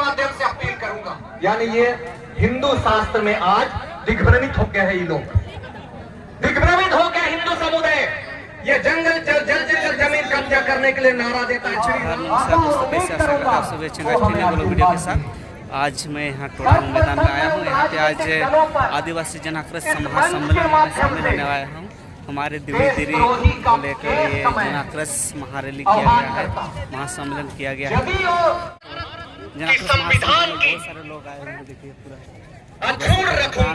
माध्यम से अपील करूंगा। यानी ये हिंदू शास्त्र में आज दिग्भ्रमित हो गए हैं, ये लोग दिग्भ्रमित हो गए हिंदू समुदाय। ये जंगल जल जमीन कब्जा करने के लिए नारा देता है। आज मैं यहाँ टोडांग मैदान में आया हूँ। यहाँ पे आज आदिवासी जन आक्रोश महासम्मेलन लेने आया हूँ। हमारे धीरे धीरे को लेकर ये जन आक्रोश महारैली किया गया है, महासम्मेलन किया गया है। जन आक्रोश महासम्मेलन में बहुत सारे लोग आए हैं। देखिए पूरा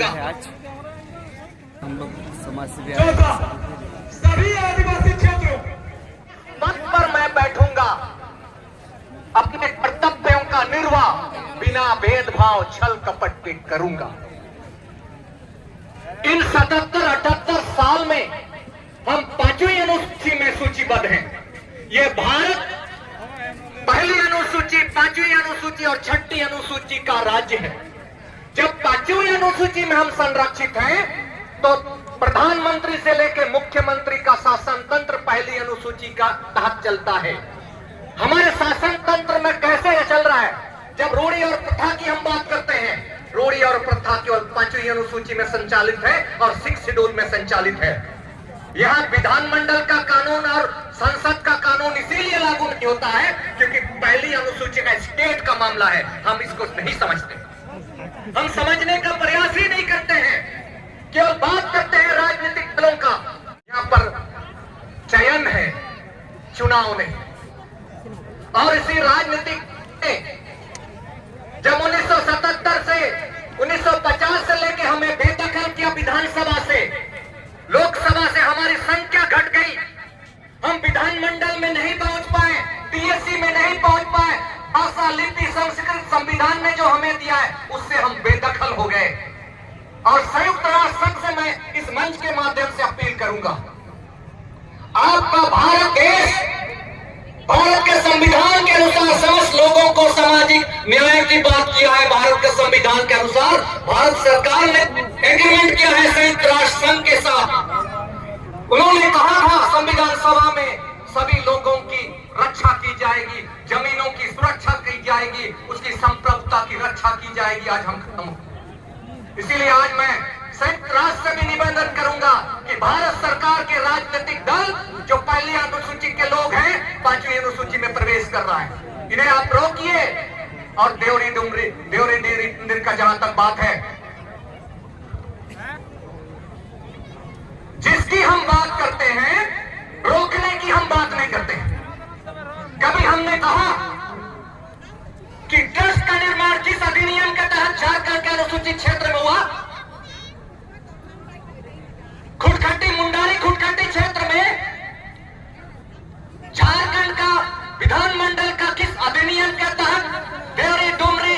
है आज हम लोग समाज से सभी आदिवासी क्षेत्रों पद पर मैं बैठूंगा, अपने कर्तव्यों का निर्वाह बिना भेदभाव छल कपट के करूंगा। इन 77-78 साल में हम 5वीं अनुसूची में सूचीबद्ध हैं। ये भारत पहली अनुसूची, 5वीं अनुसूची और 6ठी अनुसूची का राज्य है। जब 5वीं अनुसूची में हम संरक्षित हैं तो प्रधानमंत्री से लेकर मुख्यमंत्री का शासन तंत्र पहली अनुसूची का तहत चलता है। हमारे शासन तंत्र में कैसे चल रहा है? जब रूढ़ी और प्रथा की हम बात करते हैं, रूढ़ी और प्रथा केवल 5वीं अनुसूची में संचालित है और 6 शेड्यूल में संचालित है। यहाँ विधानमंडल का कानून और संसद का कानून इसीलिए लागू नहीं होता है क्योंकि पहली अनुसूची का स्टेट का मामला है। हम इसको नहीं समझते, हम समझने का प्रयास ही नहीं करते हैं, केवल बात करते हैं राजनीतिक दलों का। यहाँ पर चयन है, चुनाव नहीं। और इसी राजनीतिक जब 1977 से 1950 से लेके हमें बेदखल किया विधानसभा से, लोकसभा से हमारी संख्या घट गई। हम विधानमंडल में नहीं पहुंच पाए, पीएससी में नहीं पहुंच पाए। भाषा, लिपि, संस्कृत संविधान ने जो हमें दिया है उससे हम बेदखल हो गए। और संयुक्त राष्ट्र संघ से मैं इस मंच के माध्यम से अपील करूंगा, आपका भारत देश भारत के संविधान के अनुसार समस्त लोगों को सामाजिक न्याय की बात किया है। भारत के संविधान के अनुसार भारत सरकार ने एग्रीमेंट किया है संयुक्त राष्ट्र संघ के साथ। उन्होंने कहा था संविधान सभा में सभी लोगों की रक्षा की जाएगी, जमीनों की सुरक्षा की जाएगी, उसकी संप्रभुता की रक्षा की जाएगी। आज हम खत्म हो, इसीलिए आज मैं संयुक्त राष्ट्र से भी निवेदन करूंगा कि भारत सरकार के राजनीतिक दल जो पहली अनुसूची के लोग हैं 5वीं अनुसूची में प्रवेश कर रहा है, इन्हें आप रोकिए। और देवरी डुमरी का जहां तक बात है, जिसकी हम बात करते हैं, रोकने की हम बात नहीं करते। कभी हमने कहा कि ट्रस्ट का निर्माण किस अधिनियम के तहत झारखंड के अनुसूचित क्षेत्र में हुआ? खुटखट्टी मुंडारी खुटखट्टी क्षेत्र में झारखंड का विधानमंडल का किस अधिनियम के तहत देवरी डुमरी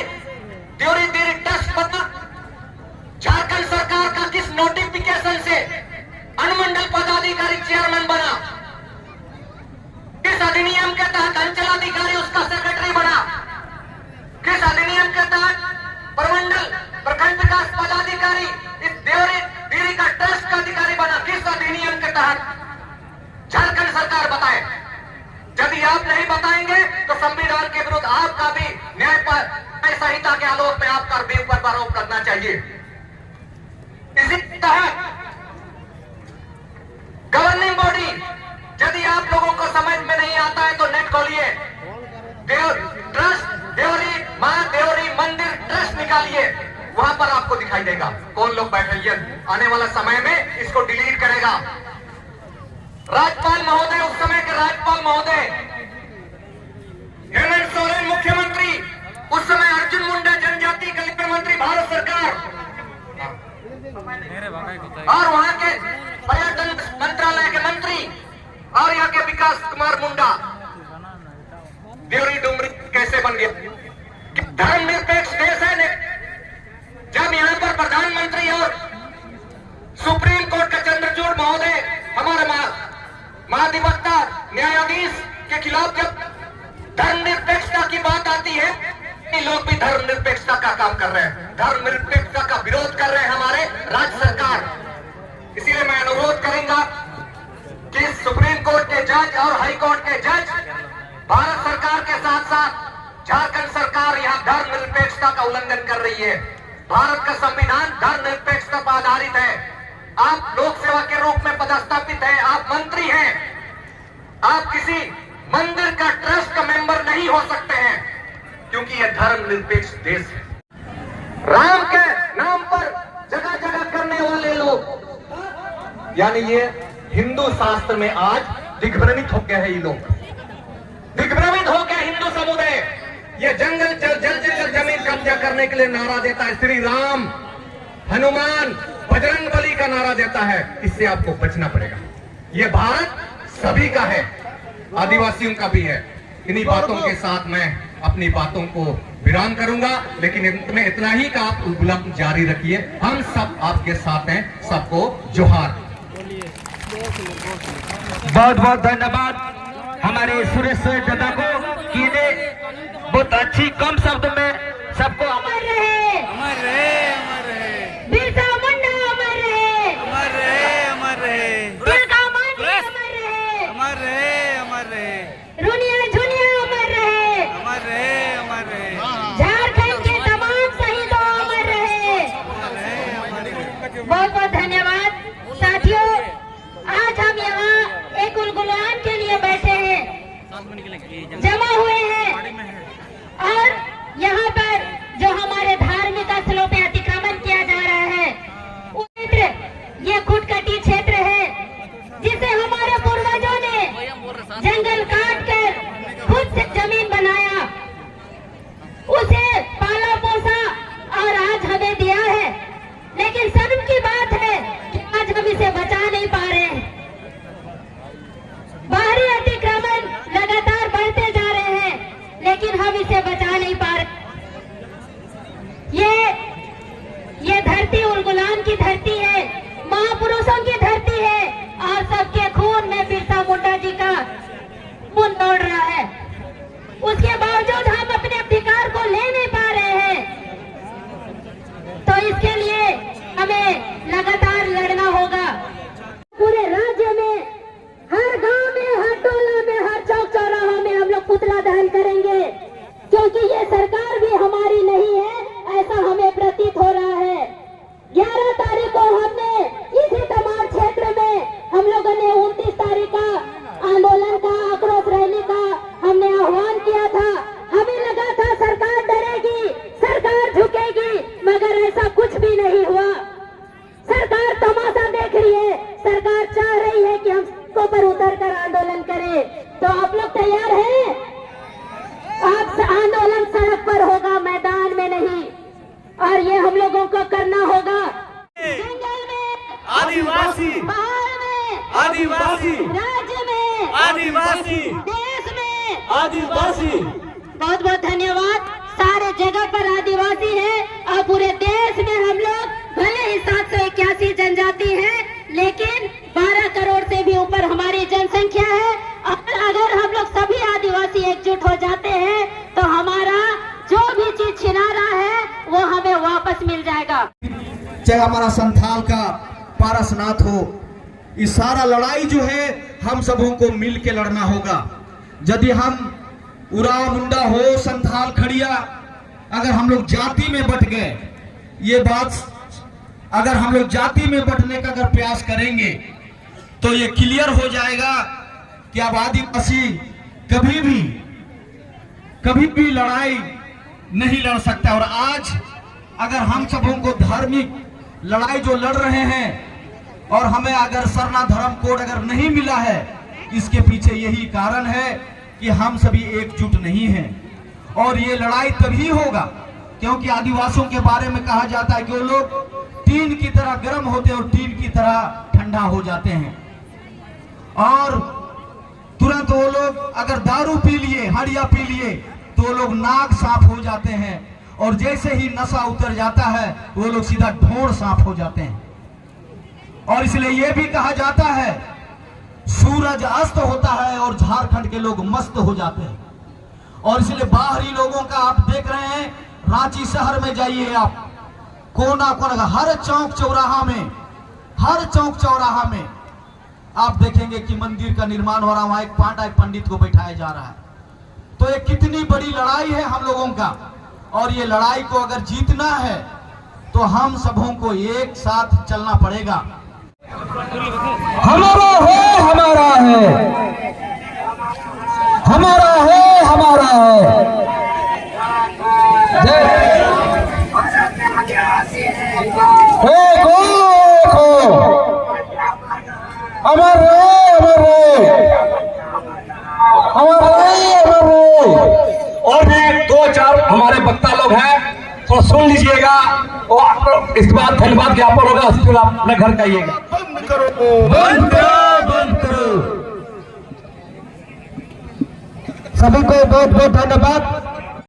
ट्रस्ट बना? झारखंड सरकार का किस नोटिफिकेशन से अनुमंडल पदाधिकारी चेयरमैन बना? किस अधिनियम के तहत अंचलाधिकारी उसका सेक्रेटरी बना? किस अधिनियम के तहत प्रमंडल प्रखंड विकास पदाधिकारी इस देवरी का ट्रस्ट का अधिकारी बना? किस अधिनियम के तहत? झारखंड सरकार बताए। यदि आप नहीं बताएंगे तो संविधान के विरुद्ध आपका भी न्याय संहिता के आलोक में आपका भी ऊपर आरोप करना चाहिए। इसी तहत गवर्निंग बॉडी, यदि आप लोगों को समझ में नहीं आता है तो नेट खोलिए, देवरी मां देवरी मंदिर ट्रस्ट निकालिए, वहां पर आपको दिखाई देगा कौन लोग बैठे। आने वाला समय में इसको डिलीट करेगा राज्यपाल महोदय, उस समय के राज्यपाल महोदय हेमंत सोरेन मुख्यमंत्री, उस समय अर्जुन मुंडा जनजाति कल्याण मंत्री भारत सरकार, और वहां के पर्यटन मंत्रालय के मंत्री और यहाँ के विकास कुमार मुंडा। देवरी डुमरी कैसे बन गया? धर्मनिरपेक्ष देश है। जब यहाँ पर प्रधानमंत्री और सुप्रीम कोर्ट का चंद्रचूड़ महोदय, हमारे महाधिवक्ता न्यायाधीश के खिलाफ जब धर्मनिरपेक्षता की बात आती है, ये लोग भी धर्मनिरपेक्षता का काम कर रहे हैं, धर्मनिरपेक्षता का विरोध कर रहे हैं हमारे राज्य सरकार। इसीलिए मैं अनुरोध करूंगा कि सुप्रीम कोर्ट के जज और हाई कोर्ट के जज भारत सरकार के साथ साथ झारखंड सरकार यहाँ धर्मनिरपेक्षता का उल्लंघन कर रही है। भारत का संविधान धर्मनिरपेक्षता पर आधारित है। आप लोक सेवा के रूप में पदस्थापित हैं, आप मंत्री हैं, आप किसी मंदिर का ट्रस्ट का मेंबर नहीं हो सकते हैं, क्योंकि यह धर्मनिरपेक्ष देश है। राम के नाम पर जगह जगह करने वाले लोग, यानी ये हिंदू शास्त्र में आज दिग्भ्रमित हो गए हैं। ये लोग दिग्भ्रमित हो गए हिंदू समुदाय। ये जंगल जल जमीन कब्जा करने के लिए नारा देता है, श्री राम, हनुमान, बजरंग बली का नारा देता है। इससे आपको बचना पड़ेगा। ये भारत सभी का है, आदिवासियों का भी है। इन्हीं बातों के साथ मैं अपनी बातों को विराम करूंगा, लेकिन मैं इतना ही का आप उल्लंघन जारी रखिए। हम सब आपके साथ हैं। सबको जोहार। बहुत बहुत धन्यवाद हमारे सुरेश दादा को कि ने बहुत अच्छी कम शब्द में सबको अमर रहे, अमर रहे, अमर रहे, बिरसा मुंडा अमर रहे, अमर रहे, अमर रहे, दुर्गा मांझी अमर रहे, अमर रहे, अमर रहे, रुनिया झुनिया अमर रहे, अमर रहे, अमर रहे, झारखंड के तमाम शहीदों अमर रहे। बहुत बहुत धन्यवाद साथियों। आज हम यहाँ एक गुलगुलान के लिए बैठे हैं, जमा हुए हैं, और यहाँ पर जो हमारे धार्मिक स्थलों पे अतिक्रमण किया जा रहा है, वो क्षेत्र ये खुटकटी क्षेत्र है, जिसे हमारे पूर्वजों ने जंगल काट कर खुद से जमीन बनाया, उसे पाला पोसा और आज हमें दिया है। लेकिन शर्म की बात है कि आज हम इसे बचा नहीं पा रहे हैं। बाहरी अतिक्रमण लगातार बढ़ते जा रहे हैं, लेकिन हम इसे बचा नहीं पा रहे। ये धरती उलगुलान की धरती है, महापुरुषों की धरती है, और सबके खून में बिरसा मुंडा जी का खून दौड़ रहा है। उसके बावजूद हम अपने अधिकार को ले नहीं पा रहे हैं। तो इसके लिए हमें लगातार लड़ना होगा। पूरे राज्य में, हर गांव में, हर टोला में, हर चौक चौराहा में हम लोग पुतला दहन करेंगे, क्योंकि ये सरकार भी हमारी नहीं है, ऐसा हमें प्रतीत हो रहा है। 11 तारीख को हमने इसी तमाम क्षेत्र में हम लोगों ने 29 तारीख का आंदोलन का, आक्रोश रैली का हमने आह्वान किया था। हमें लगा था सरकार डरेगी, सरकार झुकेगी, मगर ऐसा कुछ भी नहीं हुआ। सरकार तमाशा देख रही है, सरकार चाह रही है कि हम सड़कों पर उतर कर आंदोलन करें। तो आप लोग तैयार हैं? आप आंदोलन सड़क पर होगा, मैदान में नहीं, और ये हम लोगों को करना होगा। जंगल में आदिवासी, पहाड़ में आदिवासी, राज्य में आदिवासी, देश में आदिवासी। बहुत बहुत धन्यवाद। सारे जगह पर आदिवासी है, और पूरे देश में हम लोग भले ही 781 जनजाति है, लेकिन 12 करोड़ से भी ऊपर हमारी जनसंख्या है। अगर हम लोग सभी आदिवासी एकजुट हो जाते हैं, तो हमारा जो भी चीज छिना रहा है वो हमें वापस मिल जाएगा। चाहे हमारा संथाल का पारसनाथ हो, ये सारा लड़ाई जो है हम सबों को मिल के लड़ना होगा। यदि हम उराव मुंडा हो, संथाल खड़िया, अगर हम लोग जाति में बट गए, ये बात अगर हम लोग जाति में बटने का अगर प्रयास करेंगे तो ये क्लियर हो जाएगा कि अब आदिवासी कभी भी लड़ाई नहीं लड़ सकता। और आज अगर हम सबों को धार्मिक लड़ाई जो लड़ रहे हैं, और हमें अगर सरना धर्म कोड अगर नहीं मिला है, इसके पीछे यही कारण है कि हम सभी एकजुट नहीं हैं। और ये लड़ाई तभी होगा क्योंकि आदिवासियों के बारे में कहा जाता है कि वो लोग टीन की तरह गर्म होते हैं और टीन की तरह ठंडा हो जाते हैं। और तुरंत वो लोग अगर दारू पी लिए, हड़िया पी लिए, तो वो लोग नाक साफ हो जाते हैं, और जैसे ही नशा उतर जाता है वो लोग सीधा ढोंड़ साफ हो जाते हैं। और इसलिए यह भी कहा जाता है सूरज अस्त होता है और झारखंड के लोग मस्त हो जाते हैं। और इसलिए बाहरी लोगों का आप देख रहे हैं, रांची शहर में जाइए आप, कोना कोना, हर चौक चौराहा में आप देखेंगे कि मंदिर का निर्माण हो रहा है। वहां एक पंडित को बैठाया जा रहा है। तो ये कितनी बड़ी लड़ाई है हम लोगों का, और ये लड़ाई को अगर जीतना है तो हम सबों को एक साथ चलना पड़ेगा। हमारा है, हमारा है, हमारा है, हमारा है। अमर और भी 2-4 हमारे वक्ता लोग हैं, थोड़ा सुन लीजिएगा और इस बात धन्यवाद ज्ञापन होगा, उसके बाद अपने घर जाइएगा। बंद करो, बंद करो, बंद करो। सभी को बहुत बहुत धन्यवाद।